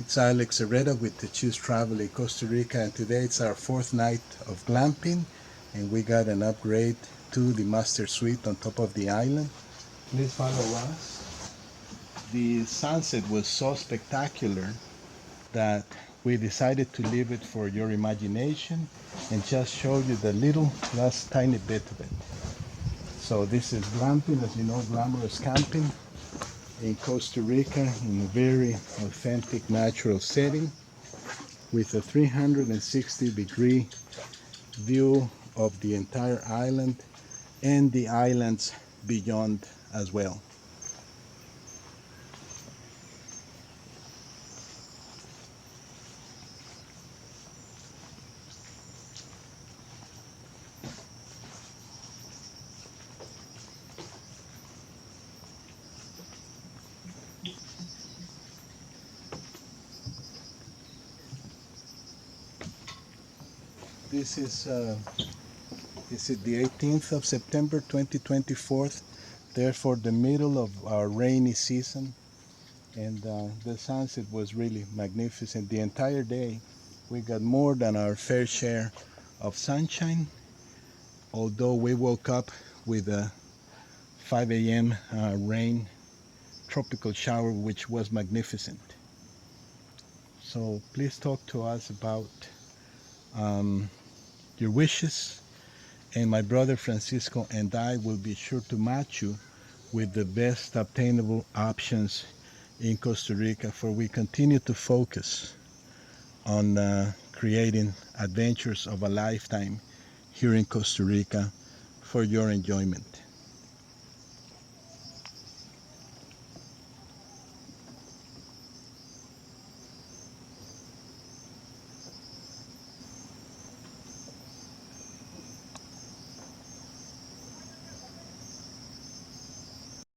It's Alex Herrera with Tachiz Travel in Costa Rica, and today it's our fourth night of glamping, and we got an upgrade to the master suite on top of the island. Please follow us. The sunset was so spectacular that we decided to leave it for your imagination and just show you the last tiny bit of it. So this is glamping, as you know, glamorous camping in Costa Rica in a very authentic natural setting with a 360-degree view of the entire island and the islands beyond as well. This is the 18th of September 2024, therefore the middle of our rainy season, and the sunset was really magnificent. The entire day we got more than our fair share of sunshine, although we woke up with a 5 a.m. Rain tropical shower, which was magnificent. So please talk to us about your wishes, and my brother Francisco and I will be sure to match you with the best obtainable options in Costa Rica, for we continue to focus on creating adventures of a lifetime here in Costa Rica for your enjoyment.